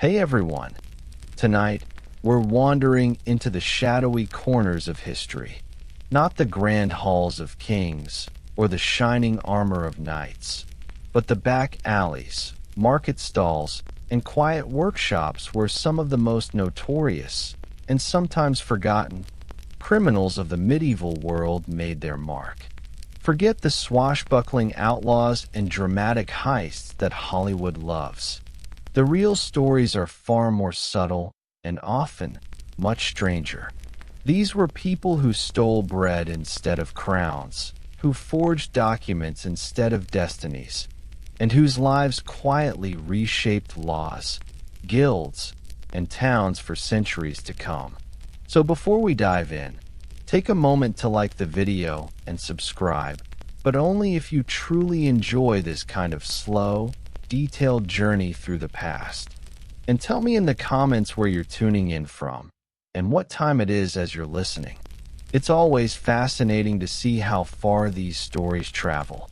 Hey everyone! Tonight, we're wandering into the shadowy corners of history. Not the grand halls of kings or the shining armor of knights, but the back alleys, market stalls, and quiet workshops where some of the most notorious and sometimes forgotten criminals of the medieval world made their mark. Forget the swashbuckling outlaws and dramatic heists that Hollywood loves. The real stories are far more subtle and often much stranger. These were people who stole bread instead of crowns, who forged documents instead of destinies, and whose lives quietly reshaped laws, guilds, and towns for centuries to come. So before we dive in, take a moment to like the video and subscribe, but only if you truly enjoy this kind of slow, detailed journey through the past. And tell me in the comments where you're tuning in from and what time it is as you're listening. It's always fascinating to see how far these stories travel.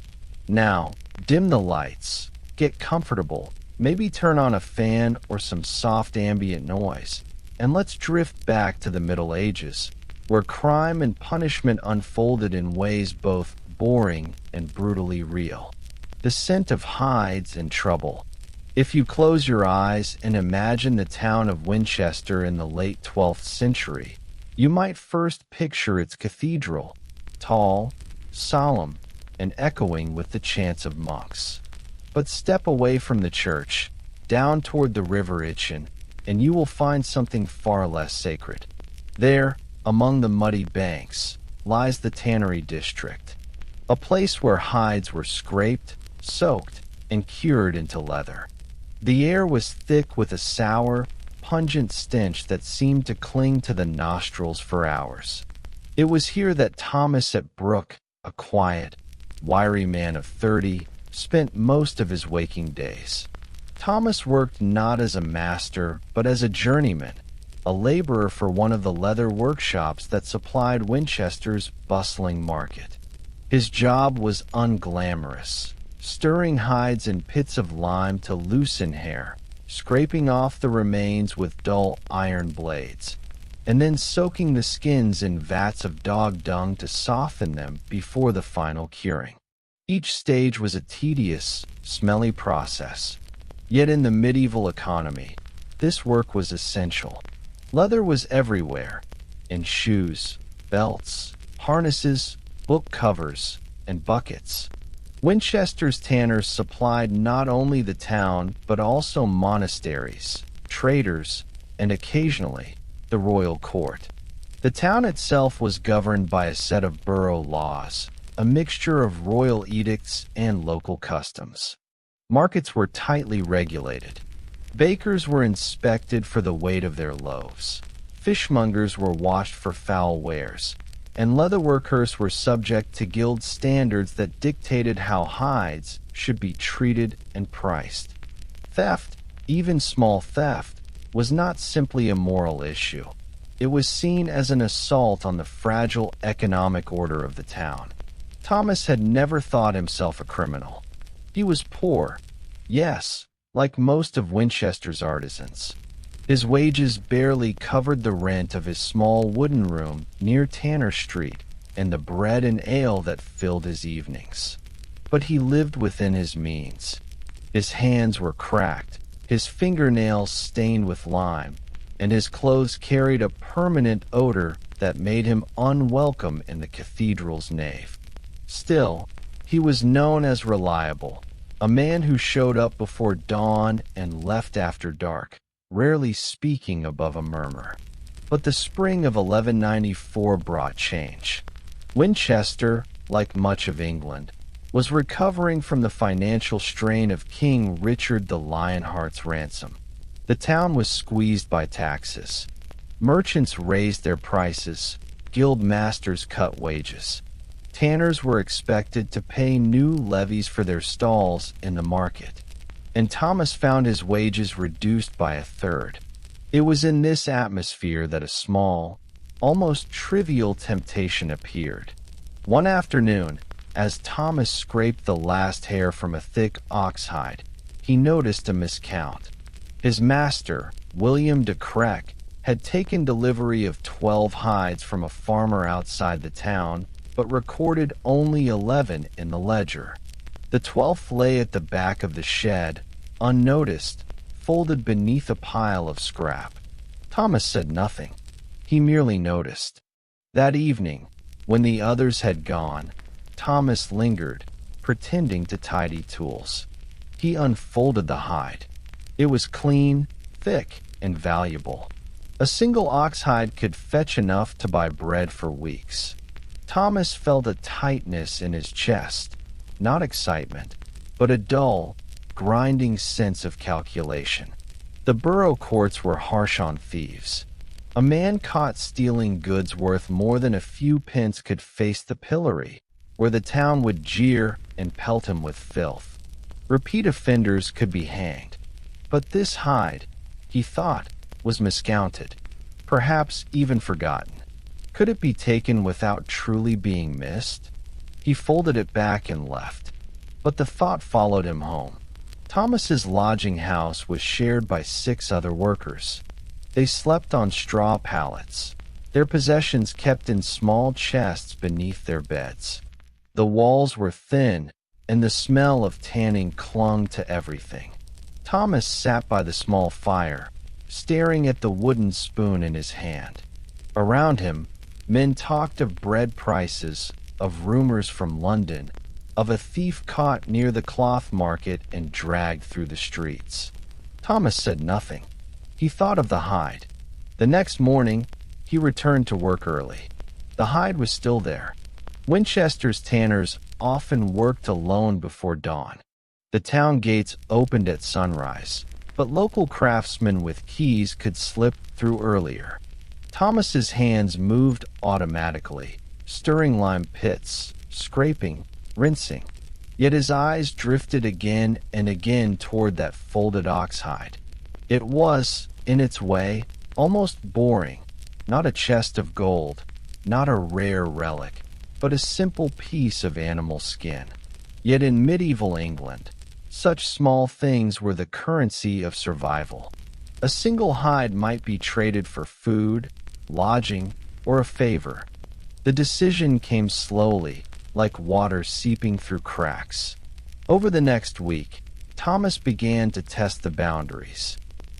Now, dim the lights, get comfortable, maybe turn on a fan or some soft ambient noise, and let's drift back to the Middle Ages, where crime and punishment unfolded in ways both boring and brutally real. The scent of hides and trouble. If you close your eyes and imagine the town of Winchester in the late 12th century, you might first picture its cathedral, tall, solemn, and echoing with the chants of monks. But step away from the church, down toward the River Itchen, and you will find something far less sacred. There, among the muddy banks, lies the tannery district, a place where hides were scraped, soaked, and cured into leather. The air was thick with a sour, pungent stench that seemed to cling to the nostrils for hours. It was here that Thomas at Brook, a quiet, wiry man of 30, spent most of his waking days. Thomas worked not as a master, but as a journeyman, a laborer for one of the leather workshops that supplied Winchester's bustling market. His job was unglamorous, stirring hides in pits of lime to loosen hair, scraping off the remains with dull iron blades, and then soaking the skins in vats of dog dung to soften them before the final curing. Each stage was a tedious, smelly process. Yet in the medieval economy, this work was essential. Leather was everywhere, in shoes, belts, harnesses, book covers, and buckets. Winchester's tanners supplied not only the town, but also monasteries, traders, and occasionally the royal court. The town itself was governed by a set of borough laws, a mixture of royal edicts and local customs. Markets were tightly regulated. Bakers were inspected for the weight of their loaves. Fishmongers were watched for foul wares, and leatherworkers were subject to guild standards that dictated how hides should be treated and priced. Theft, even small theft, was not simply a moral issue. It was seen as an assault on the fragile economic order of the town. Thomas had never thought himself a criminal. He was poor, yes, like most of Winchester's artisans. His wages barely covered the rent of his small wooden room near Tanner Street and the bread and ale that filled his evenings. But he lived within his means. His hands were cracked, his fingernails stained with lime, and his clothes carried a permanent odor that made him unwelcome in the cathedral's nave. Still, he was known as reliable, a man who showed up before dawn and left after dark, rarely speaking above a murmur. But the spring of 1194 brought change. Winchester, like much of England, was recovering from the financial strain of King Richard the Lionheart's ransom. The town was squeezed by taxes. Merchants raised their prices, guild masters cut wages. Tanners were expected to pay new levies for their stalls in the market, and Thomas found his wages reduced by a third. It was in this atmosphere that a small, almost trivial temptation appeared. One afternoon, as Thomas scraped the last hair from a thick ox hide, he noticed a miscount. His master, William de Creck, had taken delivery of 12 hides from a farmer outside the town, but recorded only 11 in the ledger. The 12th lay at the back of the shed, unnoticed, folded beneath a pile of scrap. Thomas said nothing. He merely noticed. That evening, when the others had gone, Thomas lingered, pretending to tidy tools. He unfolded the hide. It was clean, thick, and valuable. A single ox hide could fetch enough to buy bread for weeks. Thomas felt a tightness in his chest, not excitement, but a dull, grinding sense of calculation. The borough courts were harsh on thieves. A man caught stealing goods worth more than a few pence could face the pillory, where the town would jeer and pelt him with filth. Repeat offenders could be hanged. But this hide, he thought, was miscounted, perhaps even forgotten. Could it be taken without truly being missed? He folded it back and left. But the thought followed him home. Thomas's lodging house was shared by 6 other workers. They slept on straw pallets, their possessions kept in small chests beneath their beds. The walls were thin, and the smell of tanning clung to everything. Thomas sat by the small fire, staring at the wooden spoon in his hand. Around him, men talked of bread prices, of rumors from London, of a thief caught near the cloth market and dragged through the streets. Thomas said nothing. He thought of the hide. The next morning, he returned to work early. The hide was still there. Winchester's tanners often worked alone before dawn. The town gates opened at sunrise, but local craftsmen with keys could slip through earlier. Thomas's hands moved automatically, stirring lime pits, scraping, rinsing. Yet his eyes drifted again and again toward that folded ox hide. It was, in its way, almost boring. Not a chest of gold, not a rare relic, but a simple piece of animal skin. Yet in medieval England, such small things were the currency of survival. A single hide might be traded for food, lodging, or a favor. The decision came slowly, like water seeping through cracks. Over the next week, Thomas began to test the boundaries.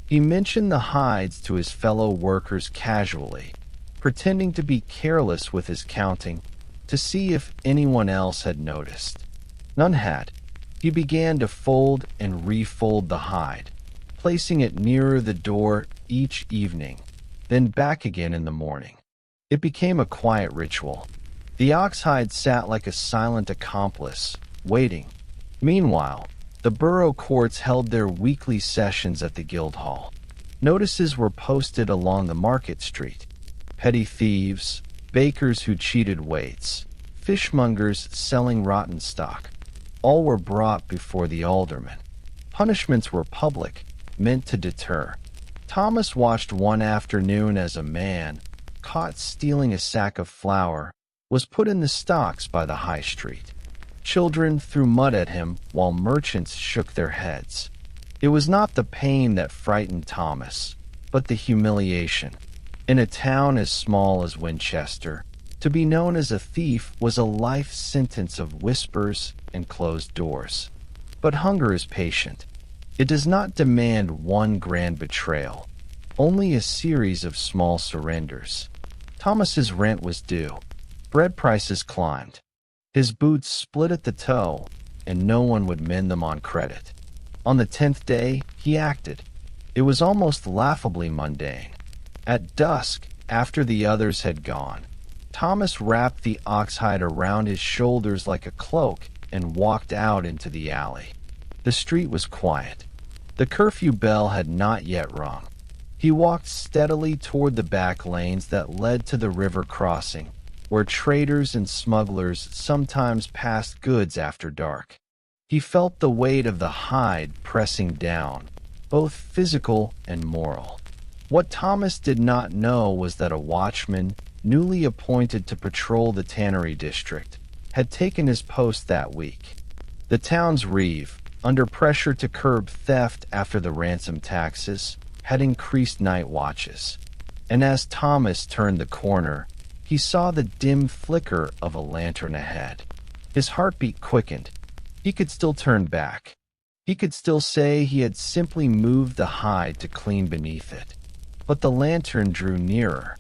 He mentioned the hides to his fellow workers casually, pretending to be careless with his counting, to see if anyone else had noticed. None had. He began to fold and refold the hide, placing it nearer the door each evening, then back again in the morning. It became a quiet ritual. The ox hide sat like a silent accomplice, waiting. Meanwhile, the borough courts held their weekly sessions at the Guildhall. Notices were posted along the market street. Petty thieves, bakers who cheated weights, fishmongers selling rotten stock, all were brought before the alderman. Punishments were public, meant to deter. Thomas watched one afternoon as a man, caught stealing a sack of flour, was put in the stocks by the high street. Children threw mud at him while merchants shook their heads. It was not the pain that frightened Thomas, but the humiliation. In a town as small as Winchester, to be known as a thief was a life sentence of whispers and closed doors. But hunger is patient. It does not demand one grand betrayal, only a series of small surrenders. Thomas's rent was due. Bread prices climbed. His boots split at the toe, and no one would mend them on credit. On the 10th day, he acted. It was almost laughably mundane. At dusk, after the others had gone, Thomas wrapped the ox hide around his shoulders like a cloak and walked out into the alley. The street was quiet. The curfew bell had not yet rung. He walked steadily toward the back lanes that led to the river crossing, where traders and smugglers sometimes passed goods after dark. He felt the weight of the hide pressing down, both physical and moral. What Thomas did not know was that a watchman, newly appointed to patrol the tannery district, had taken his post that week. The town's reeve, under pressure to curb theft after the ransom taxes, had increased night watches. And as Thomas turned the corner, he saw the dim flicker of a lantern ahead. His heartbeat quickened. He could still turn back. He could still say he had simply moved the hide to clean beneath it. But the lantern drew nearer.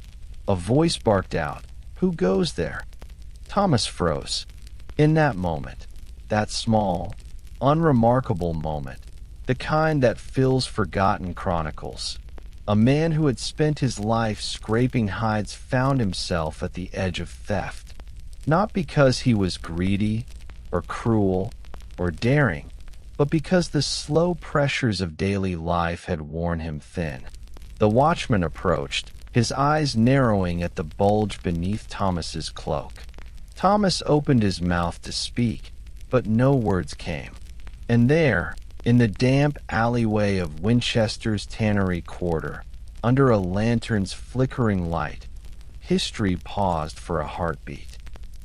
A voice barked out, "Who goes there?" Thomas froze. In that moment, that small, unremarkable moment, the kind that fills forgotten chronicles, a man who had spent his life scraping hides found himself at the edge of theft. Not because he was greedy, or cruel, or daring, but because the slow pressures of daily life had worn him thin. The watchman approached, his eyes narrowing at the bulge beneath Thomas's cloak. Thomas opened his mouth to speak, but no words came. And there, in the damp alleyway of Winchester's Tannery Quarter, under a lantern's flickering light, history paused for a heartbeat.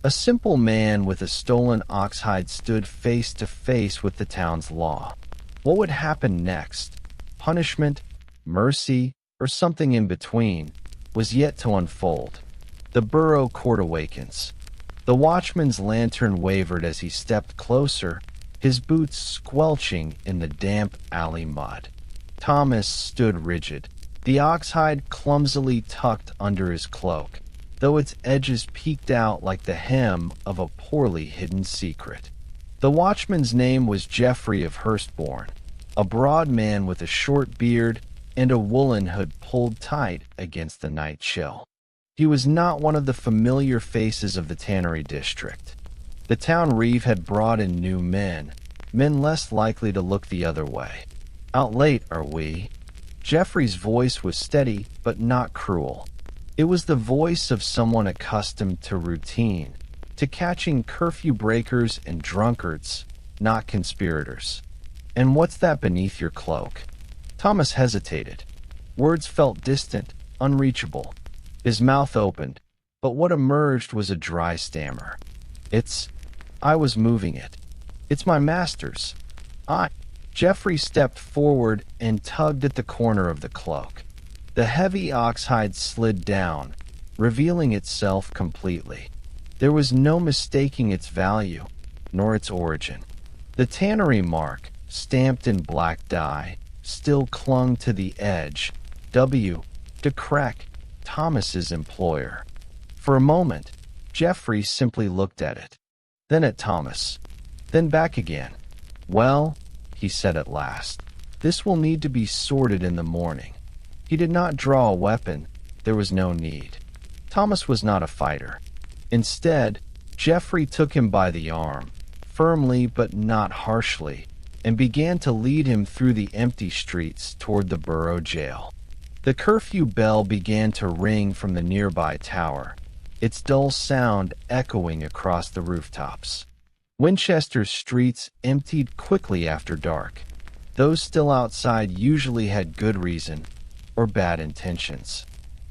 A simple man with a stolen oxhide stood face to face with the town's law. What would happen next? Punishment, mercy, or something in between was yet to unfold. The borough court awakens. The watchman's lantern wavered as he stepped closer, his boots squelching in the damp alley mud. Thomas stood rigid, the oxhide clumsily tucked under his cloak, though its edges peeked out like the hem of a poorly hidden secret. The watchman's name was Geoffrey of Hurstbourne, a broad man with a short beard and a woolen hood pulled tight against the night chill. He was not one of the familiar faces of the Tannery district. The town reeve had brought in new men less likely to look the other way. "Out late, are we?" Geoffrey's voice was steady but not cruel. It was the voice of someone accustomed to routine, to catching curfew breakers and drunkards, not conspirators. "And what's that beneath your cloak?" Thomas hesitated. Words felt distant, unreachable. His mouth opened, but what emerged was a dry stammer. I was moving it. It's my master's. Geoffrey stepped forward and tugged at the corner of the cloak. The heavy oxhide slid down, revealing itself completely. There was no mistaking its value, nor its origin. The tannery mark, stamped in black dye, still clung to the edge. W. de Krek, Thomas's employer. For a moment, Geoffrey simply looked at it, then at Thomas, then back again. "Well," he said at last, "this will need to be sorted in the morning." He did not draw a weapon. There was no need. Thomas was not a fighter. Instead, Geoffrey took him by the arm, firmly but not harshly, and began to lead him through the empty streets toward the borough jail. The curfew bell began to ring from the nearby tower, its dull sound echoing across the rooftops. Winchester's streets emptied quickly after dark. Those still outside usually had good reason or bad intentions.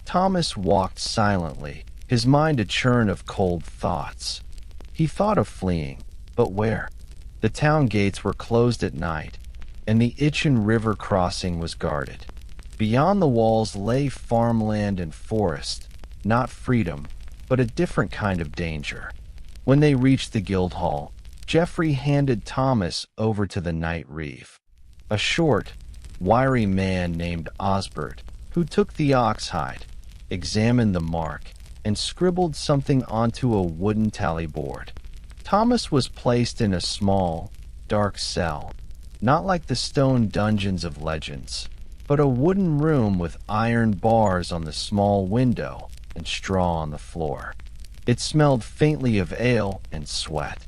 Thomas walked silently, his mind a churn of cold thoughts. He thought of fleeing, but where? The town gates were closed at night, and the Itchen River crossing was guarded. Beyond the walls lay farmland and forest, not freedom, but a different kind of danger. When they reached the Guildhall, Geoffrey handed Thomas over to the night reeve, a short, wiry man named Osbert, who took the oxhide, examined the mark, and scribbled something onto a wooden tally board. Thomas was placed in a small, dark cell, not like the stone dungeons of legends, but a wooden room with iron bars on the small window and straw on the floor. It smelled faintly of ale and sweat.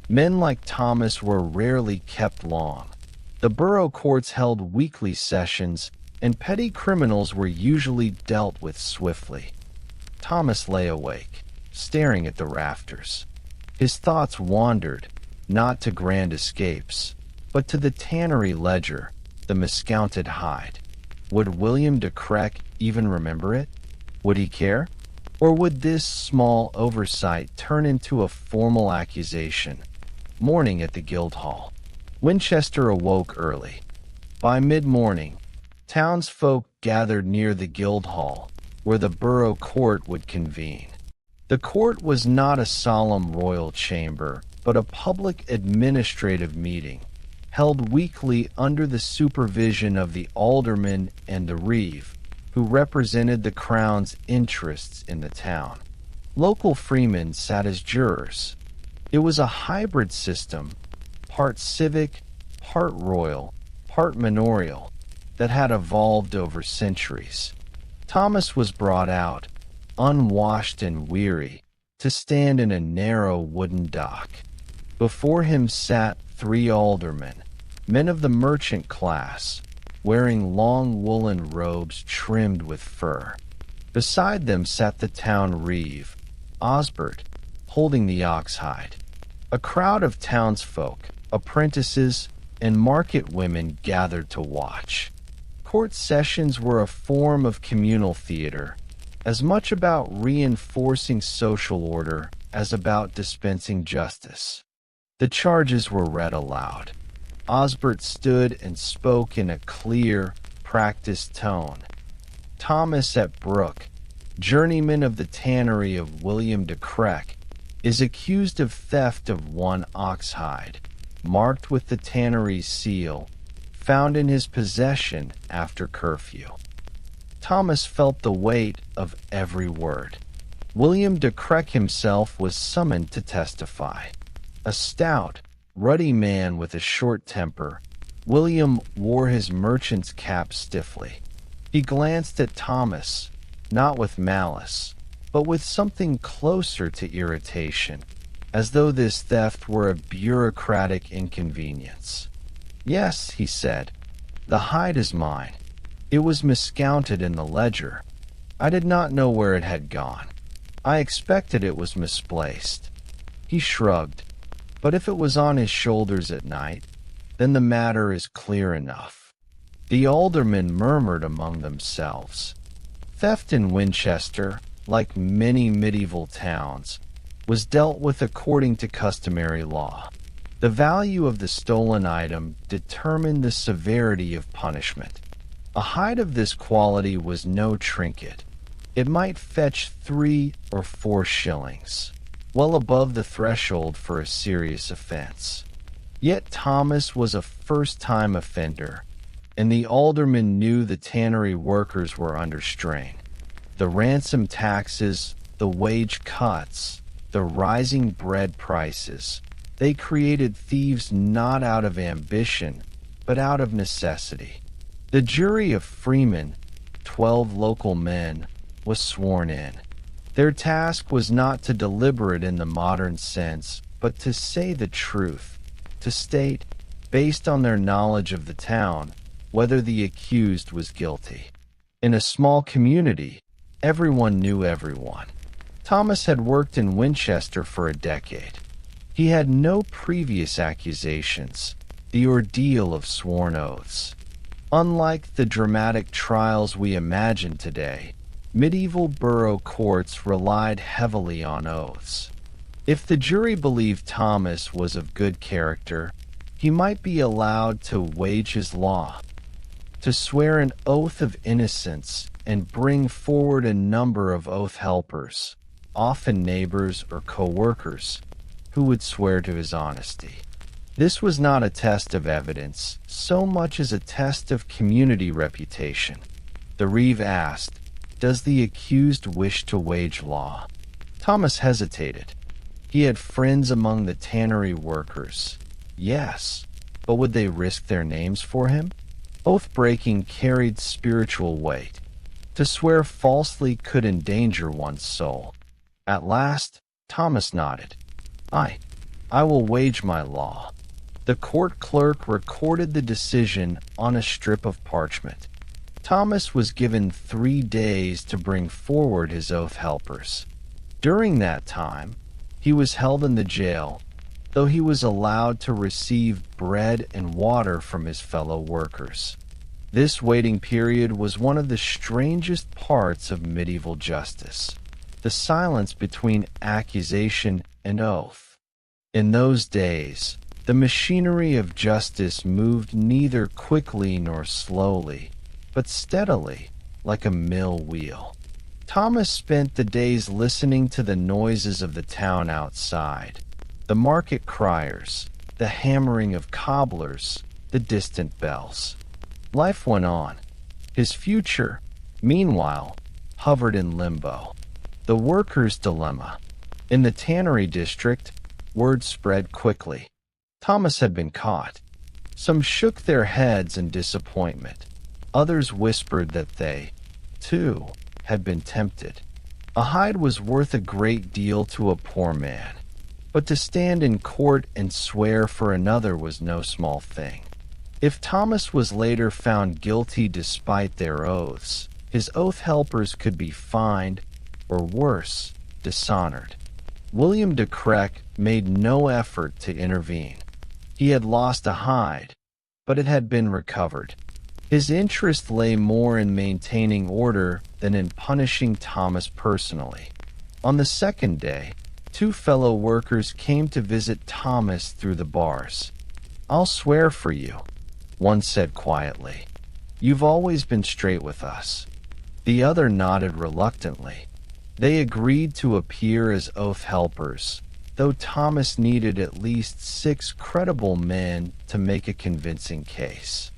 Men like Thomas were rarely kept long. The borough courts held weekly sessions, and petty criminals were usually dealt with swiftly. Thomas lay awake, staring at the rafters. His thoughts wandered, not to grand escapes, but to the tannery ledger, the miscounted hide. Would William de Krek even remember it? Would he care? Or would this small oversight turn into a formal accusation? Morning at the Guildhall. Winchester awoke early. By mid-morning, townsfolk gathered near the Guildhall, where the borough court would convene. The court was not a solemn royal chamber, but a public administrative meeting, held weekly under the supervision of the aldermen and the reeve, who represented the crown's interests in the town. Local freemen sat as jurors. It was a hybrid system, part civic, part royal, part manorial, that had evolved over centuries. Thomas was brought out, unwashed and weary, to stand in a narrow wooden dock. Before him sat 3 aldermen, men of the merchant class, wearing long woolen robes trimmed with fur. Beside them sat the town reeve, Osbert, holding the ox hide. A crowd of townsfolk, apprentices, and market women gathered to watch. Court sessions were a form of communal theater, as much about reinforcing social order as about dispensing justice. The charges were read aloud. Osbert stood and spoke in a clear, practiced tone. Thomas ap Brooke, journeyman of the tannery of William de Creck, is accused of theft of 1 ox hide, marked with the tannery's seal, found in his possession after curfew. Thomas felt the weight of every word. William de Creck himself was summoned to testify. A stout, ruddy man with a short temper, William wore his merchant's cap stiffly. He glanced at Thomas, not with malice, but with something closer to irritation, as though this theft were a bureaucratic inconvenience. "Yes," he said, "the hide is mine. It was miscounted in the ledger. I did not know where it had gone. I expected it was misplaced." He shrugged. "But if it was on his shoulders at night, then the matter is clear enough." The aldermen murmured among themselves. Theft in Winchester, like many medieval towns, was dealt with according to customary law. The value of the stolen item determined the severity of punishment. A hide of this quality was no trinket. It might fetch 3 or 4 shillings, well above the threshold for a serious offense. Yet Thomas was a first-time offender, and the aldermen knew the tannery workers were under strain. The ransom taxes, the wage cuts, the rising bread prices, they created thieves not out of ambition, but out of necessity. The jury of freemen, 12 local men, was sworn in. Their task was not to deliberate in the modern sense, but to say the truth, to state, based on their knowledge of the town, whether the accused was guilty. In a small community, everyone knew everyone. Thomas had worked in Winchester for a decade. He had no previous accusations, the ordeal of sworn oaths. Unlike the dramatic trials we imagine today, medieval borough courts relied heavily on oaths. If the jury believed Thomas was of good character, he might be allowed to wage his law, to swear an oath of innocence and bring forward a number of oath helpers, often neighbors or co-workers, who would swear to his honesty. This was not a test of evidence so much as a test of community reputation. The reeve asked, "Does the accused wish to wage law?" Thomas hesitated. He had friends among the tannery workers. Yes, but would they risk their names for him? Oath-breaking carried spiritual weight. To swear falsely could endanger one's soul. At last, Thomas nodded. I will wage my law." The court clerk recorded the decision on a strip of parchment. Thomas was given 3 days to bring forward his oath helpers. During that time, he was held in the jail, though he was allowed to receive bread and water from his fellow workers. This waiting period was one of the strangest parts of medieval justice, the silence between accusation and oath. In those days, The machinery of justice moved neither quickly nor slowly, but steadily, like a mill wheel. Thomas spent the days listening to the noises of the town outside, the market criers, the hammering of cobblers, the distant bells. Life went on. His future, meanwhile, hovered in limbo. The worker's dilemma. In the tannery district, word spread quickly. Thomas had been caught. Some shook their heads in disappointment. Others whispered that they, too, had been tempted. A hide was worth a great deal to a poor man, but to stand in court and swear for another was no small thing. If Thomas was later found guilty despite their oaths, his oath helpers could be fined, or worse, dishonored. William de Creq made no effort to intervene. He had lost a hide, but it had been recovered. His interest lay more in maintaining order than in punishing Thomas personally. On the second day, two fellow workers came to visit Thomas through the bars. "I'll swear for you," one said quietly. "You've always been straight with us." The other nodded reluctantly. They agreed to appear as oath helpers, though Thomas needed at least 6 credible men to make a convincing case.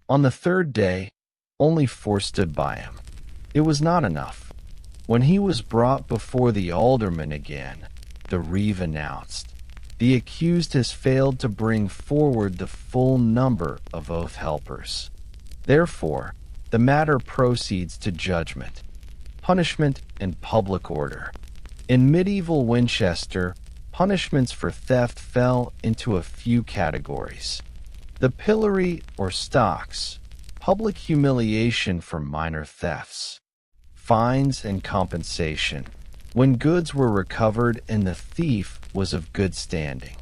On the third day, only 4 stood by him. It was not enough. When he was brought before the alderman again, the reeve announced, "The accused has failed to bring forward the full number of oath helpers. Therefore, the matter proceeds to judgment, punishment, and public order." In medieval Winchester, punishments for theft fell into a few categories. The pillory or stocks, public humiliation for minor thefts, fines and compensation, when goods were recovered and the thief was of good standing,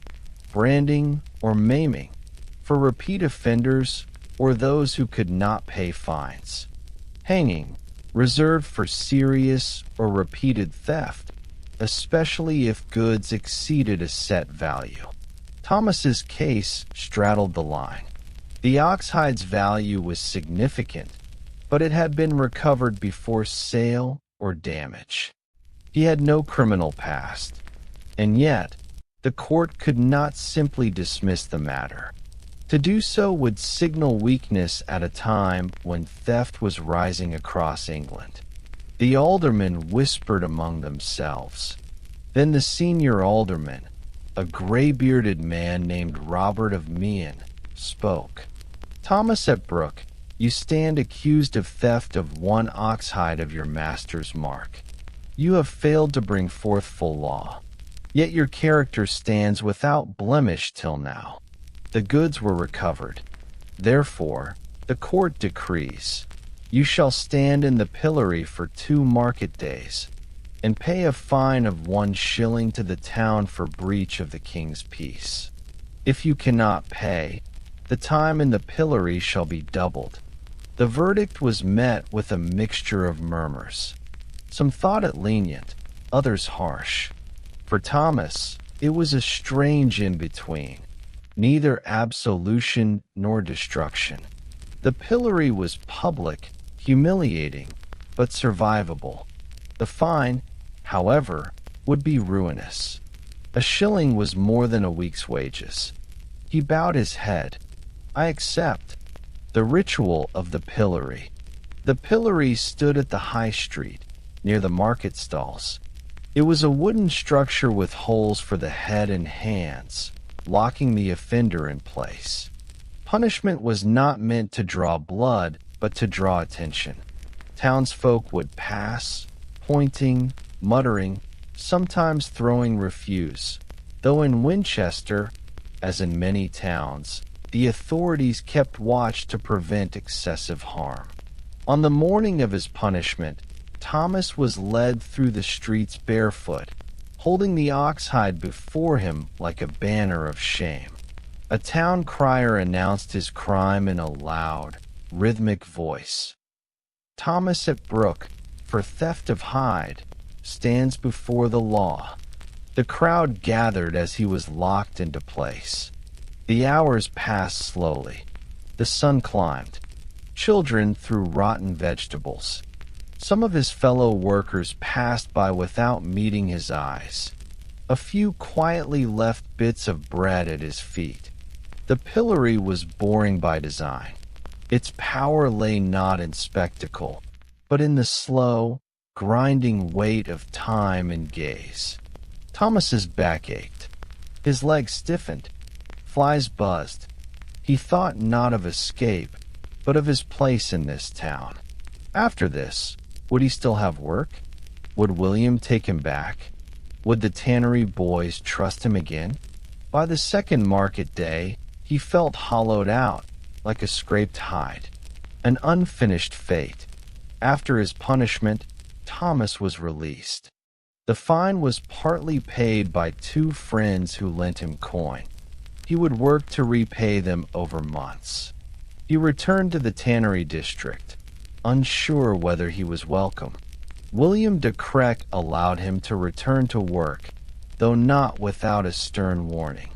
branding or maiming, for repeat offenders or those who could not pay fines, hanging, reserved for serious or repeated theft, especially if goods exceeded a set value. Thomas's case straddled the line. The oxhide's value was significant, but it had been recovered before sale or damage. He had no criminal past, and yet the court could not simply dismiss the matter. To do so would signal weakness at a time when theft was rising across England. The aldermen whispered among themselves. Then the senior alderman, a gray-bearded man named Robert of Mean, spoke. "Thomas at Brooke, you stand accused of theft of 1 oxhide of your master's mark. You have failed to bring forth full law, yet your character stands without blemish till now. The goods were recovered. Therefore, the court decrees, you shall stand in the pillory for 2 market days, and pay a fine of 1 shilling to the town for breach of the king's peace. If you cannot pay, the time in the pillory shall be doubled." The verdict was met with a mixture of murmurs. Some thought it lenient, others harsh. For Thomas, it was a strange in-between, neither absolution nor destruction. The pillory was public, humiliating, but survivable. The fine, however, would be ruinous. A shilling was more than a week's wages. He bowed his head. "I accept." The ritual of the pillory. The pillory stood at the high street, near the market stalls. It was a wooden structure with holes for the head and hands, locking the offender in place. Punishment was not meant to draw blood, but to draw attention. Townsfolk would pass, pointing, muttering, sometimes throwing refuse, though in Winchester, as in many towns, the authorities kept watch to prevent excessive harm. On the morning of his punishment, Thomas was led through the streets barefoot, holding the oxhide before him like a banner of shame. A town crier announced his crime in a loud, rhythmic voice. "Thomas at Brooke, for theft of hide, stands before the law." The crowd gathered as he was locked into place. The hours passed slowly. The sun climbed. Children threw rotten vegetables. Some of his fellow workers passed by without meeting his eyes. A few quietly left bits of bread at his feet. The pillory was boring by design. Its power lay not in spectacle, but in the slow, grinding weight of time and gaze. Thomas's back ached. His legs stiffened. Flies buzzed. He thought not of escape, but of his place in this town. After this, would he still have work? Would William take him back? Would the tannery boys trust him again? By the second market day, he felt hollowed out, like a scraped hide. An unfinished fate. After his punishment, Thomas was released. The fine was partly paid by two friends who lent him coin. He would work to repay them over months. He returned to the tannery district, unsure whether he was welcome. William de Krek allowed him to return to work, though not without a stern warning.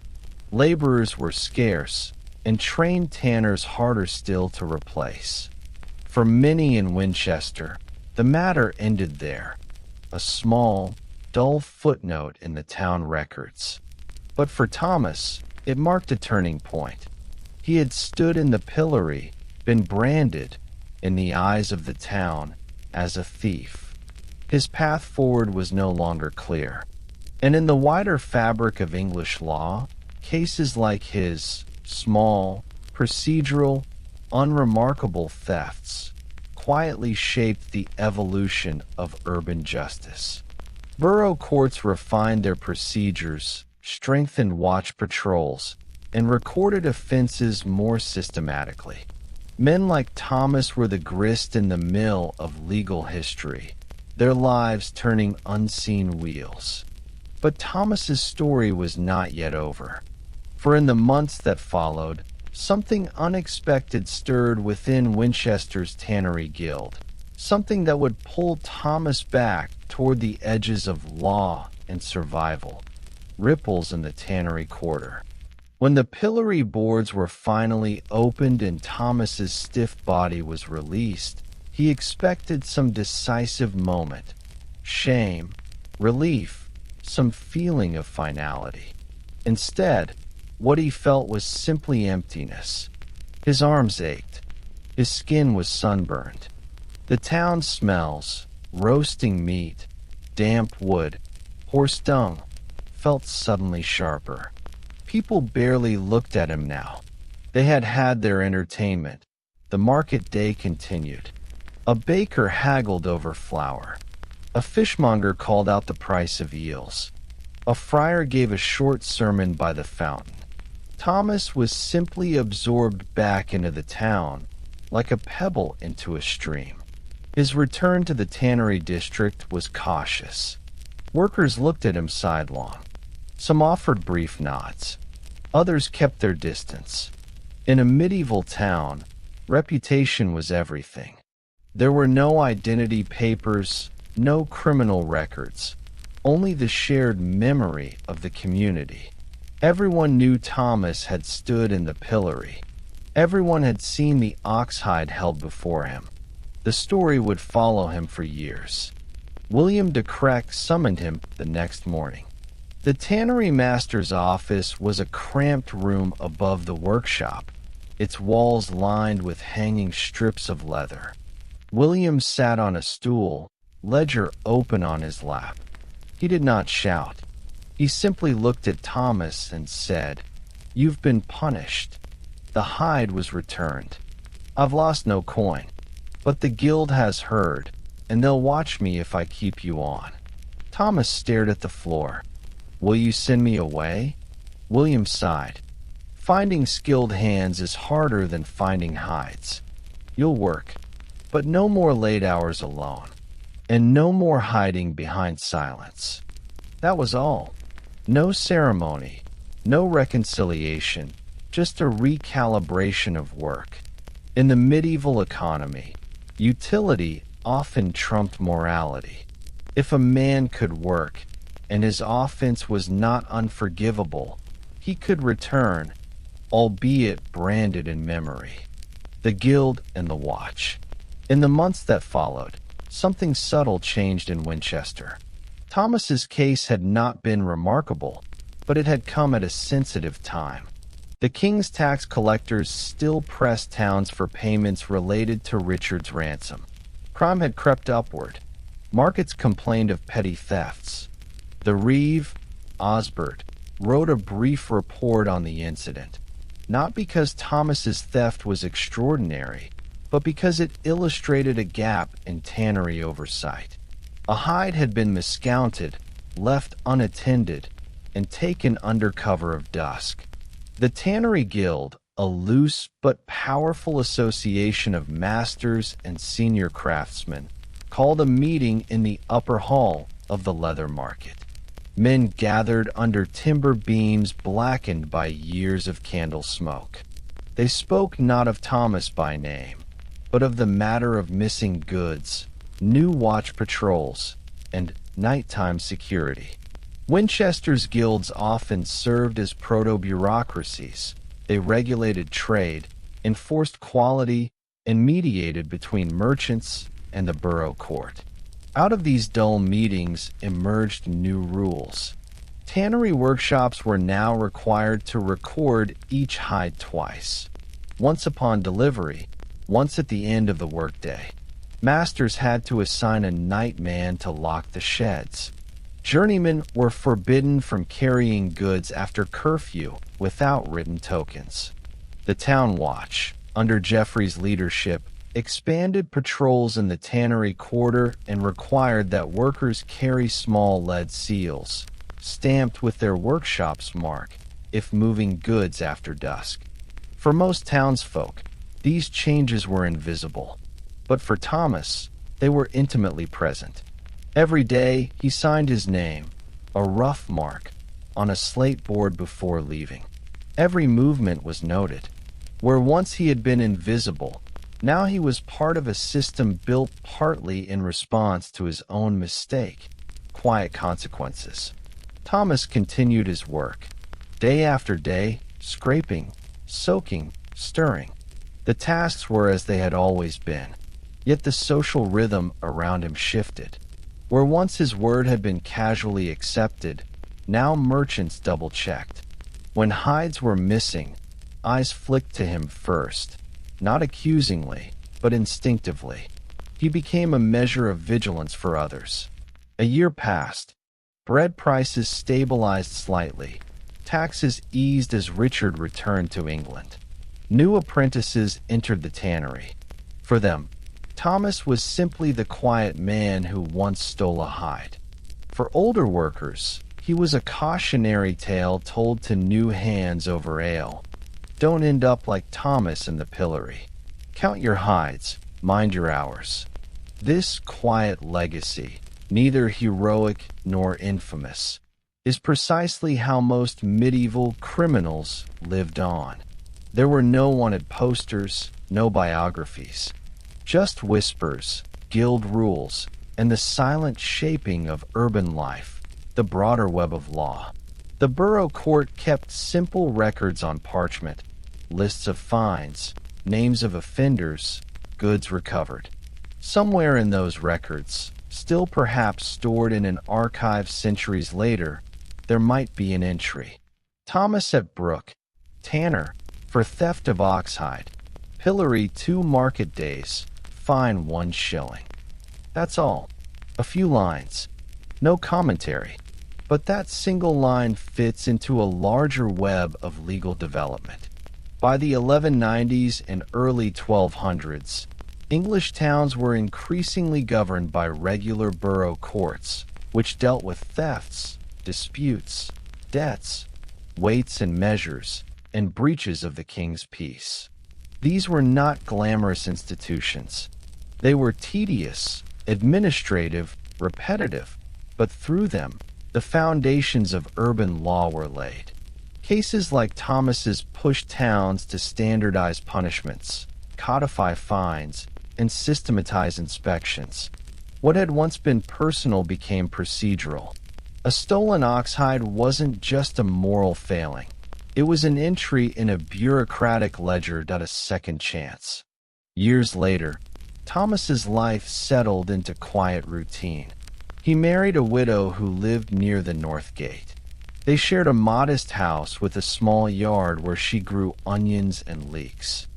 Laborers were scarce, and trained tanners harder still to replace. For many in Winchester, the matter ended there, a small, dull footnote in the town records. But for Thomas, it marked a turning point. He had stood in the pillory, been branded, in the eyes of the town, as a thief. His path forward was no longer clear. And in the wider fabric of English law, cases like his, small, procedural, unremarkable thefts, quietly shaped the evolution of urban justice. Borough courts refined their procedures, strengthened watch patrols, and recorded offenses more systematically. Men like Thomas were the grist in the mill of legal history, their lives turning unseen wheels. But Thomas's story was not yet over. For in the months that followed, something unexpected stirred within Winchester's Tannery Guild, something that would pull Thomas back toward the edges of law and survival. Ripples in the tannery quarter. When the pillory boards were finally opened and Thomas's stiff body was released, he expected some decisive moment. Shame, relief, some feeling of finality. Instead, what he felt was simply emptiness. His arms ached. His skin was sunburned. The town smells, roasting meat, damp wood, horse dung, felt suddenly sharper. People barely looked at him now. They had had their entertainment. The market day continued. A baker haggled over flour. A fishmonger called out the price of eels. A friar gave a short sermon by the fountain. Thomas was simply absorbed back into the town, like a pebble into a stream. His return to the tannery district was cautious. Workers looked at him sidelong. Some offered brief nods. Others kept their distance. In a medieval town, reputation was everything. There were no identity papers, no criminal records, only the shared memory of the community. Everyone knew Thomas had stood in the pillory. Everyone had seen the ox hide held before him. The story would follow him for years. William de Krek summoned him the next morning. The tannery master's office was a cramped room above the workshop, its walls lined with hanging strips of leather. William sat on a stool, ledger open on his lap. He did not shout. He simply looked at Thomas and said, "You've been punished." The hide was returned. "I've lost no coin, but the guild has heard, and they'll watch me if I keep you on." Thomas stared at the floor. "Will you send me away?" William sighed. "Finding skilled hands is harder than finding hides. You'll work, but no more late hours alone, and no more hiding behind silence." That was all. No ceremony, no reconciliation, just a recalibration of work. In the medieval economy, utility often trumped morality. If a man could work, and his offense was not unforgivable, he could return, albeit branded in memory. The Guild and the Watch. In the months that followed, something subtle changed in Winchester. Thomas's case had not been remarkable, but it had come at a sensitive time. The king's tax collectors still pressed towns for payments related to Richard's ransom. Crime had crept upward. Markets complained of petty thefts. The Reeve, Osbert, wrote a brief report on the incident, not because Thomas's theft was extraordinary, but because it illustrated a gap in tannery oversight. A hide had been miscounted, left unattended, and taken under cover of dusk. The Tannery Guild, a loose but powerful association of masters and senior craftsmen, called a meeting in the upper hall of the leather market. Men gathered under timber beams blackened by years of candle smoke. They spoke not of Thomas by name, but of the matter of missing goods, new watch patrols, and nighttime security. Winchester's guilds often served as proto-bureaucracies. They regulated trade, enforced quality, and mediated between merchants and the borough court. Out of these dull meetings emerged new rules. Tannery workshops were now required to record each hide twice, once upon delivery, once at the end of the workday. Masters had to assign a night man to lock the sheds. Journeymen were forbidden from carrying goods after curfew without written tokens. The Town Watch, under Geoffrey's leadership, expanded patrols in the tannery quarter and required that workers carry small lead seals, stamped with their workshop's mark, if moving goods after dusk. For most townsfolk, these changes were invisible, but for Thomas, they were intimately present. Every day, he signed his name, a rough mark, on a slate board before leaving. Every movement was noted. Where once he had been invisible, now he was part of a system built partly in response to his own mistake, quiet consequences. Thomas continued his work, day after day, scraping, soaking, stirring. The tasks were as they had always been, yet the social rhythm around him shifted. Where once his word had been casually accepted, now merchants double-checked. When hides were missing, eyes flicked to him first, not accusingly, but instinctively. He became a measure of vigilance for others. A year passed. Bread prices stabilized slightly. Taxes eased as Richard returned to England. New apprentices entered the tannery. For them, Thomas was simply the quiet man who once stole a hide. For older workers, he was a cautionary tale told to new hands over ale. Don't end up like Thomas in the pillory. Count your hides, mind your hours. This quiet legacy, neither heroic nor infamous, is precisely how most medieval criminals lived on. There were no wanted posters, no biographies. Just whispers, guild rules, and the silent shaping of urban life, the broader web of law. The borough court kept simple records on parchment, lists of fines, names of offenders, goods recovered. Somewhere in those records, still perhaps stored in an archive centuries later, there might be an entry. Thomas at Brook, tanner, for theft of oxhide, pillory 2 market days, fine 1 shilling. That's all. A few lines. No commentary. But that single line fits into a larger web of legal development. By the 1190s and early 1200s, English towns were increasingly governed by regular borough courts, which dealt with thefts, disputes, debts, weights and measures, and breaches of the king's peace. These were not glamorous institutions. They were tedious, administrative, repetitive, but through them, the foundations of urban law were laid. Cases like Thomas's pushed towns to standardize punishments, codify fines, and systematize inspections. What had once been personal became procedural. A stolen oxhide wasn't just a moral failing. It was an entry in a bureaucratic ledger, not a second chance. Years later, Thomas's life settled into quiet routine. He married a widow who lived near the North Gate. They shared a modest house with a small yard where she grew onions and leeks.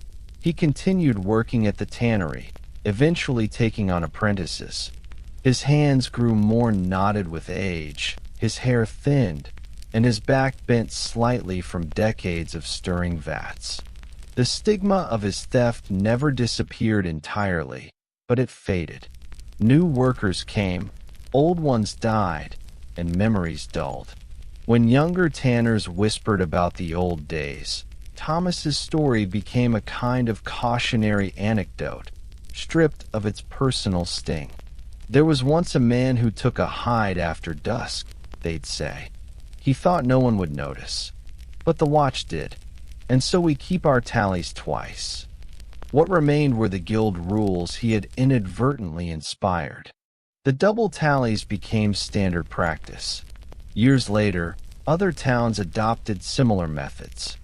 He continued working at the tannery, eventually taking on apprentices. His hands grew more knotted with age, his hair thinned, and his back bent slightly from decades of stirring vats. The stigma of his theft never disappeared entirely, but it faded. New workers came, old ones died, and memories dulled. When younger tanners whispered about the old days, Thomas's story became a kind of cautionary anecdote, stripped of its personal sting. There was once a man who took a hide after dusk, they'd say. He thought no one would notice, but the watch did, and so we keep our tallies twice. What remained were the guild rules he had inadvertently inspired. The double tallies became standard practice. Years later, other towns adopted similar methods,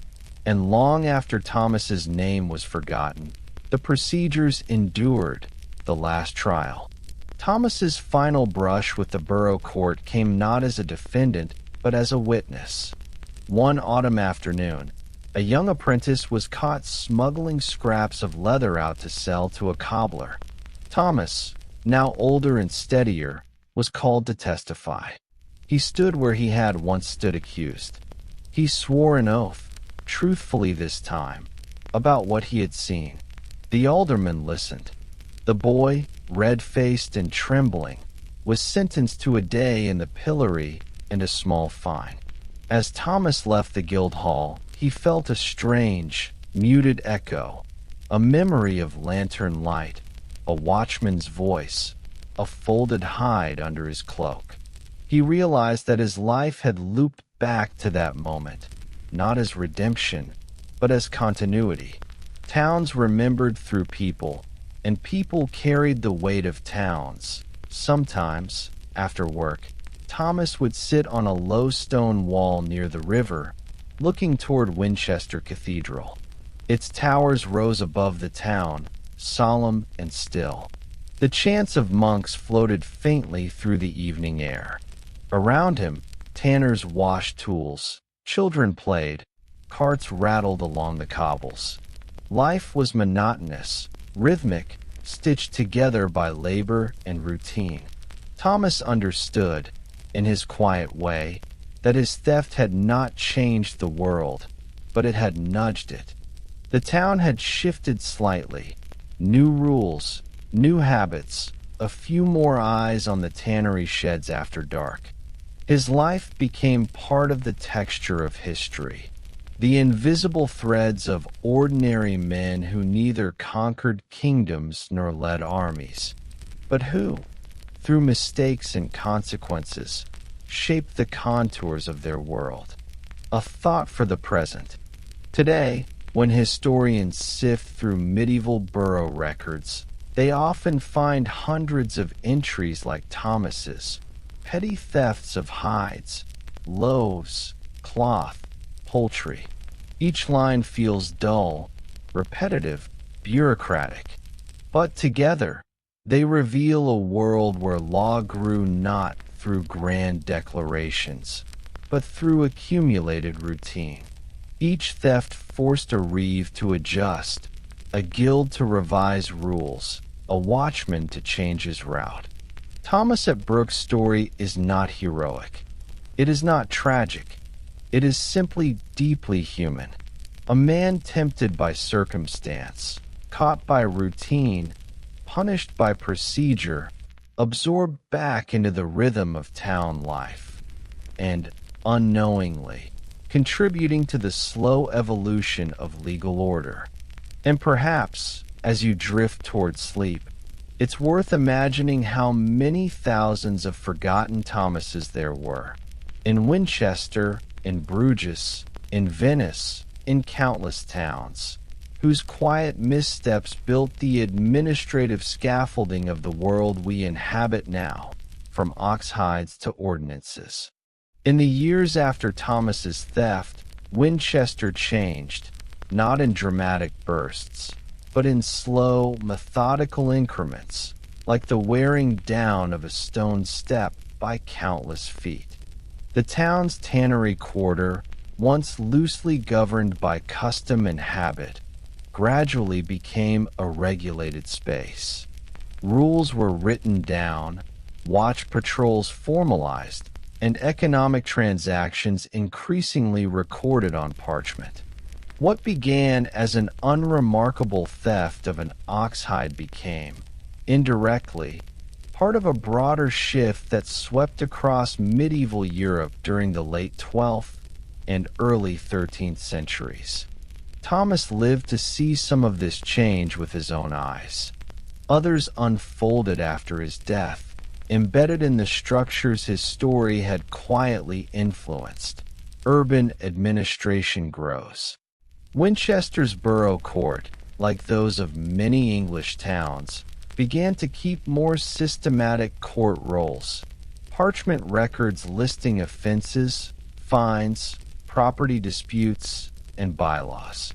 and long after Thomas's name was forgotten, the procedures endured the last trial. Thomas's final brush with the borough court came not as a defendant, but as a witness. One autumn afternoon, a young apprentice was caught smuggling scraps of leather out to sell to a cobbler. Thomas, now older and steadier, was called to testify. He stood where he had once stood accused. He swore an oath, truthfully this time, about what he had seen. The alderman listened. The boy, red-faced and trembling, was sentenced to a day in the pillory and a small fine. As Thomas left the guild hall, he felt a strange, muted echo, a memory of lantern light, a watchman's voice, a folded hide under his cloak. He realized that his life had looped back to that moment, not as redemption, but as continuity. Towns remembered through people, and people carried the weight of towns. Sometimes, after work, Thomas would sit on a low stone wall near the river, looking toward Winchester Cathedral. Its towers rose above the town, solemn and still. The chants of monks floated faintly through the evening air. Around him, tanners washed tools, children played, carts rattled along the cobbles. Life was monotonous, rhythmic, stitched together by labor and routine. Thomas understood, in his quiet way, that his theft had not changed the world, but it had nudged it. The town had shifted slightly. New rules, new habits, a few more eyes on the tannery sheds after dark. His life became part of the texture of history, the invisible threads of ordinary men who neither conquered kingdoms nor led armies, but who, through mistakes and consequences, shaped the contours of their world. A thought for the present. Today, when historians sift through medieval borough records, they often find hundreds of entries like Thomas's, petty thefts of hides, loaves, cloth, poultry. Each line feels dull, repetitive, bureaucratic. But together, they reveal a world where law grew not through grand declarations, but through accumulated routine. Each theft forced a reeve to adjust, a guild to revise rules, a watchman to change his route. Thomas at Brooke's story is not heroic. It is not tragic. It is simply deeply human. A man tempted by circumstance, caught by routine, punished by procedure, absorbed back into the rhythm of town life, and, unknowingly, contributing to the slow evolution of legal order. And perhaps, as you drift toward sleep, it's worth imagining how many thousands of forgotten Thomases there were. In Winchester, in Bruges, in Venice, in countless towns, whose quiet missteps built the administrative scaffolding of the world we inhabit now, from ox hides to ordinances. In the years after Thomas's theft, Winchester changed, not in dramatic bursts, but in slow, methodical increments, like the wearing down of a stone step by countless feet. The town's tannery quarter, once loosely governed by custom and habit, gradually became a regulated space. Rules were written down, watch patrols formalized, and economic transactions increasingly recorded on parchment. What began as an unremarkable theft of an ox hide became, indirectly, part of a broader shift that swept across medieval Europe during the late 12th and early 13th centuries. Thomas lived to see some of this change with his own eyes. Others unfolded after his death, embedded in the structures his story had quietly influenced. Urban administration grows. Winchester's borough court, like those of many English towns, began to keep more systematic court rolls, parchment records listing offenses, fines, property disputes, and bylaws.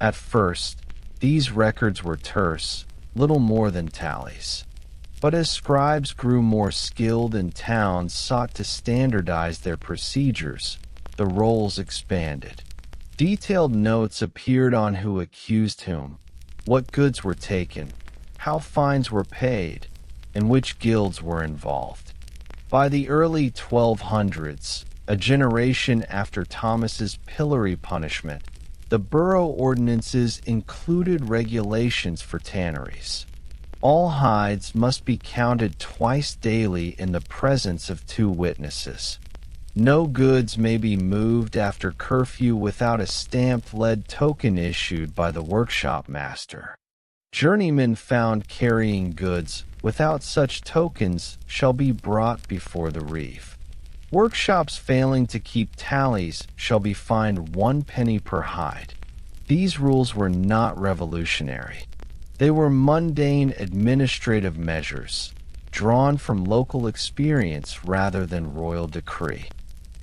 At first, these records were terse, little more than tallies. But as scribes grew more skilled and towns sought to standardize their procedures, the rolls expanded. Detailed notes appeared on who accused whom, what goods were taken, how fines were paid, and which guilds were involved. By the early 1200s, a generation after Thomas's pillory punishment, the borough ordinances included regulations for tanneries. All hides must be counted twice daily in the presence of 2 witnesses. No goods may be moved after curfew without a stamped lead token issued by the workshop master. Journeymen found carrying goods without such tokens shall be brought before the reeve. Workshops failing to keep tallies shall be fined 1 penny per hide. These rules were not revolutionary. They were mundane administrative measures, drawn from local experience rather than royal decree.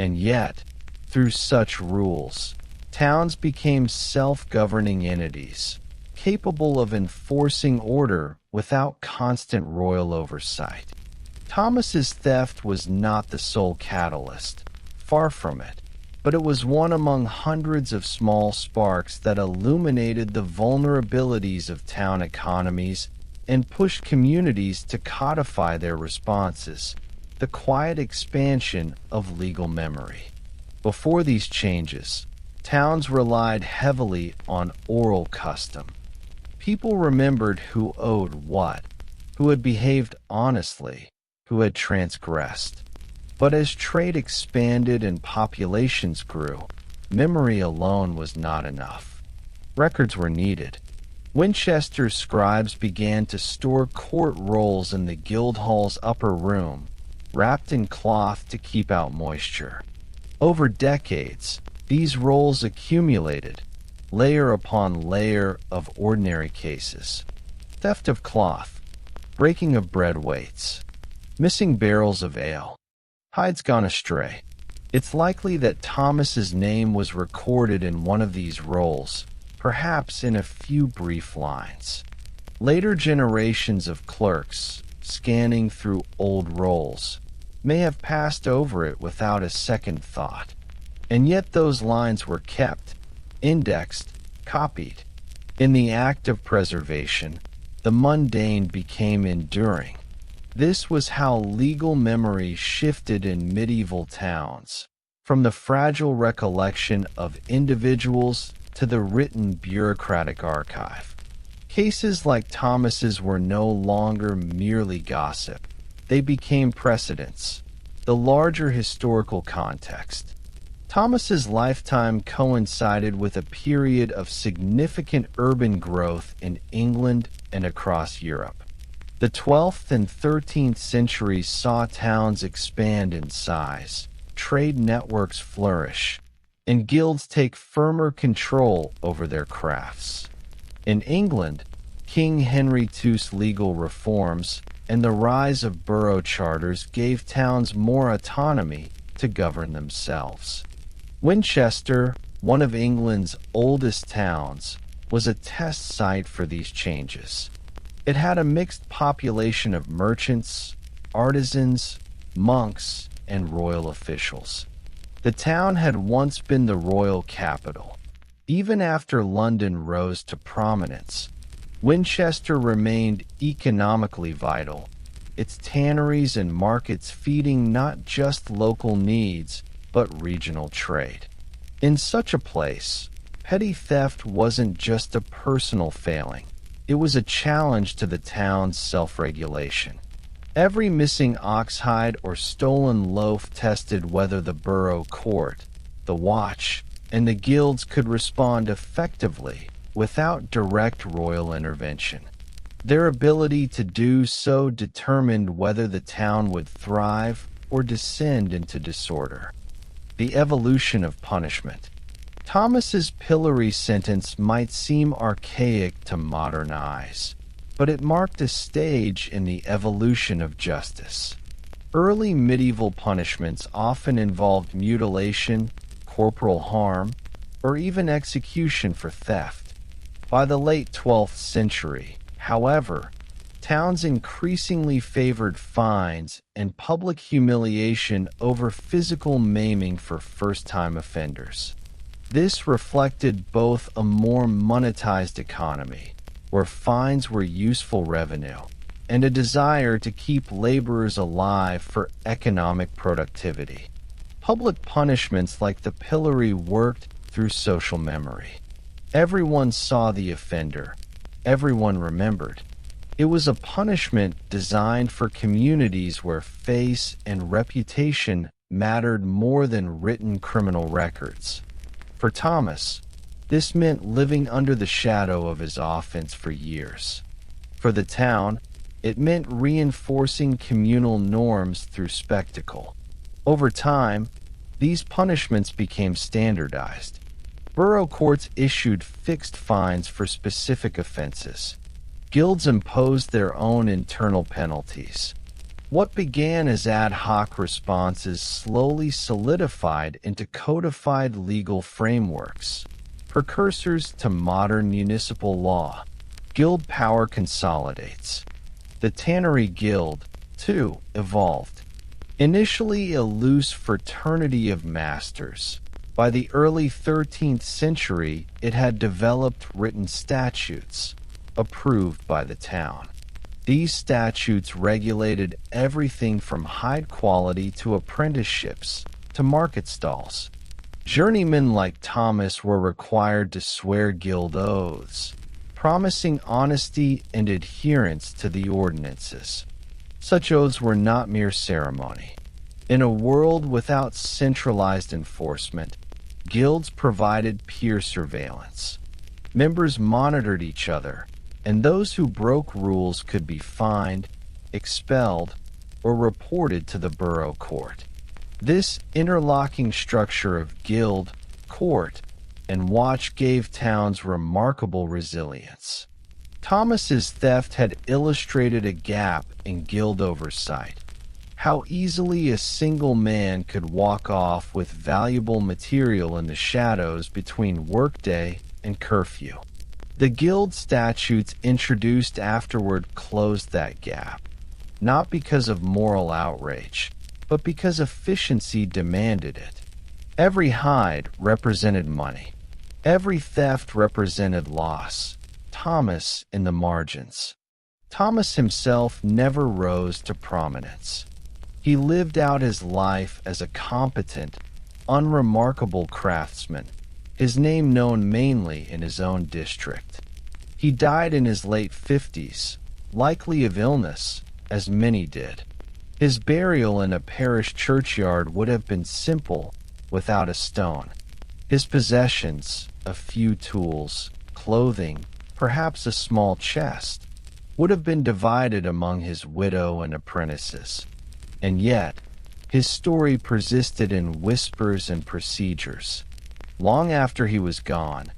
And yet, through such rules, towns became self-governing entities, capable of enforcing order without constant royal oversight. Thomas's theft was not the sole catalyst, far from it, but it was one among hundreds of small sparks that illuminated the vulnerabilities of town economies and pushed communities to codify their responses, the quiet expansion of legal memory. Before these changes, towns relied heavily on oral custom. People remembered who owed what, who had behaved honestly, who had transgressed. But as trade expanded and populations grew, memory alone was not enough. Records were needed. Winchester's scribes began to store court rolls in the Guildhall's upper room, wrapped in cloth to keep out moisture. Over decades, these rolls accumulated, layer upon layer of ordinary cases. Theft of cloth, breaking of bread weights, missing barrels of ale, hides gone astray. It's likely that Thomas's name was recorded in one of these rolls, perhaps in a few brief lines. Later generations of clerks, scanning through old rolls, may have passed over it without a second thought. And yet those lines were kept, indexed, copied. In the act of preservation, the mundane became enduring. This was how legal memory shifted in medieval towns, from the fragile recollection of individuals to the written bureaucratic archive. Cases like Thomas's were no longer merely gossip. They became precedents, the larger historical context. Thomas's lifetime coincided with a period of significant urban growth in England and across Europe. The 12th and 13th centuries saw towns expand in size, trade networks flourish, and guilds take firmer control over their crafts. In England, King Henry II's legal reforms and the rise of borough charters gave towns more autonomy to govern themselves. Winchester, one of England's oldest towns, was a test site for these changes. It had a mixed population of merchants, artisans, monks, and royal officials. The town had once been the royal capital. Even after London rose to prominence, Winchester remained economically vital, its tanneries and markets feeding not just local needs, but regional trade. In such a place, petty theft wasn't just a personal failing. It was a challenge to the town's self-regulation. Every missing ox hide or stolen loaf tested whether the borough court, the watch, and the guilds could respond effectively without direct royal intervention. Their ability to do so determined whether the town would thrive or descend into disorder. The evolution of punishment. Thomas's pillory sentence might seem archaic to modern eyes, but it marked a stage in the evolution of justice. Early medieval punishments often involved mutilation, corporal harm, or even execution for theft. By the late 12th century, however, towns increasingly favored fines and public humiliation over physical maiming for first-time offenders. This reflected both a more monetized economy, where fines were useful revenue, and a desire to keep laborers alive for economic productivity. Public punishments like the pillory worked through social memory. Everyone saw the offender. Everyone remembered. It was a punishment designed for communities where face and reputation mattered more than written criminal records. For Thomas, this meant living under the shadow of his offense for years. For the town, it meant reinforcing communal norms through spectacle. Over time, these punishments became standardized. Borough courts issued fixed fines for specific offenses. Guilds imposed their own internal penalties. What began as ad hoc responses slowly solidified into codified legal frameworks, precursors to modern municipal law. Guild power consolidates. The Tannery Guild, too, evolved. Initially a loose fraternity of masters, by the early 13th century it had developed written statutes, approved by the town. These statutes regulated everything from hide quality to apprenticeships to market stalls. Journeymen like Thomas were required to swear guild oaths, promising honesty and adherence to the ordinances. Such oaths were not mere ceremony. In a world without centralized enforcement, guilds provided peer surveillance. Members monitored each other, and those who broke rules could be fined, expelled, or reported to the borough court. This interlocking structure of guild, court, and watch gave towns remarkable resilience. Thomas's theft had illustrated a gap in guild oversight. How easily a single man could walk off with valuable material in the shadows between workday and curfew. The guild statutes introduced afterward closed that gap, not because of moral outrage, but because efficiency demanded it. Every hide represented money. Every theft represented loss. Thomas in the margins. Thomas himself never rose to prominence. He lived out his life as a competent, unremarkable craftsman, his name known mainly in his own district. He died in his late 50s, likely of illness, as many did. His burial in a parish churchyard would have been simple without a stone. His possessions, a few tools, clothing, perhaps a small chest, would have been divided among his widow and apprentices. And yet, his story persisted in whispers and procedures. Long after he was gone,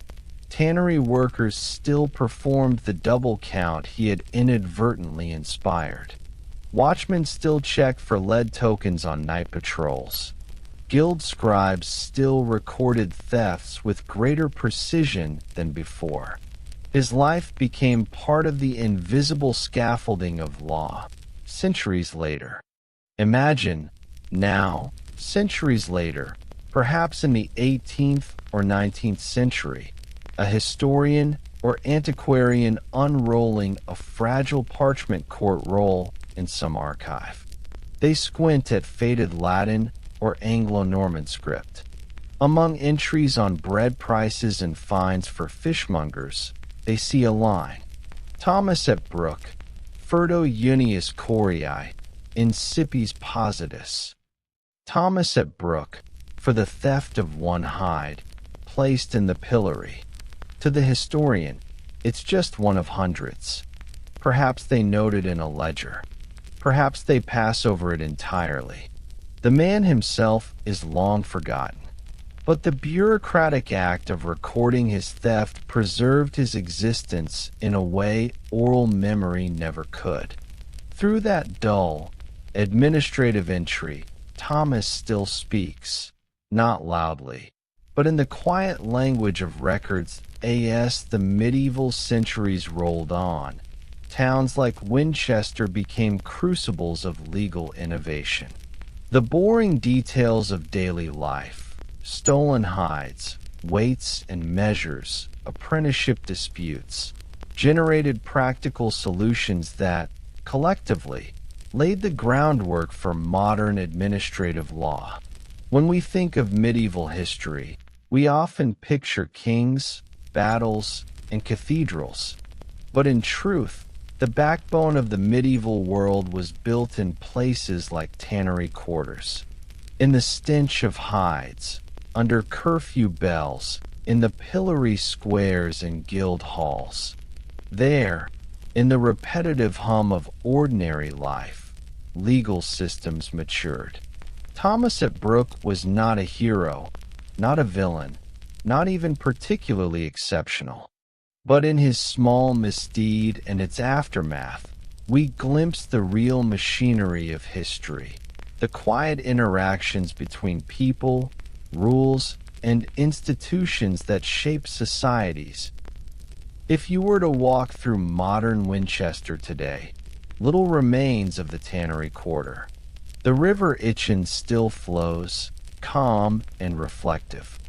tannery workers still performed the double count he had inadvertently inspired. Watchmen still checked for lead tokens on night patrols. Guild scribes still recorded thefts with greater precision than before. His life became part of the invisible scaffolding of law. Centuries later. Imagine, now, centuries later, perhaps in the 18th or 19th century, a historian or antiquarian unrolling a fragile parchment court roll in some archive. They squint at faded Latin or Anglo-Norman script. Among entries on bread prices and fines for fishmongers, they see a line. Thomas at Brook, Furto Unius Coriae, Incipis Positus. Thomas at Brook, for the theft of one hide, placed in the pillory. To the historian, it's just one of hundreds. Perhaps they note it in a ledger. Perhaps they pass over it entirely. The man himself is long forgotten, but the bureaucratic act of recording his theft preserved his existence in a way oral memory never could. Through that dull, administrative entry, Thomas still speaks, not loudly, but in the quiet language of records. As the medieval centuries rolled on, towns like Winchester became crucibles of legal innovation. The boring details of daily life, stolen hides, weights and measures, apprenticeship disputes, generated practical solutions that, collectively, laid the groundwork for modern administrative law. When we think of medieval history, we often picture kings, battles, and cathedrals. But in truth, the backbone of the medieval world was built in places like tannery quarters, in the stench of hides, under curfew bells, in the pillory squares and guild halls. There, in the repetitive hum of ordinary life, legal systems matured. Thomas at Brook was not a hero, not a villain, not even particularly exceptional. But in his small misdeed and its aftermath, we glimpse the real machinery of history, the quiet interactions between people, rules, and institutions that shape societies. If you were to walk through modern Winchester today, little remains of the tannery quarter. The river Itchen still flows, calm and reflective.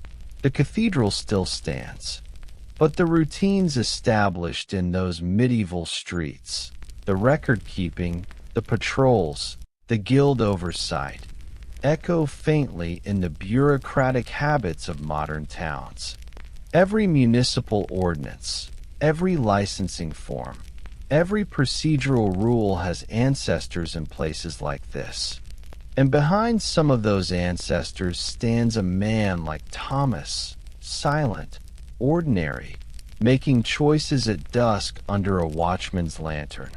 The cathedral still stands, but the routines established in those medieval streets, the record-keeping, the patrols, the guild oversight, echo faintly in the bureaucratic habits of modern towns. Every municipal ordinance, every licensing form, every procedural rule has ancestors in places like this. And behind some of those ancestors stands a man like Thomas, silent, ordinary, making choices at dusk under a watchman's lantern.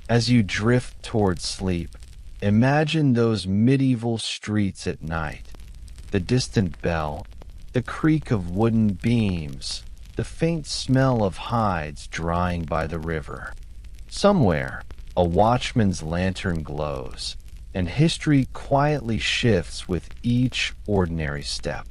As you drift toward sleep, imagine those medieval streets at night, the distant bell, the creak of wooden beams, the faint smell of hides drying by the river. Somewhere, a watchman's lantern glows, and history quietly shifts with each ordinary step.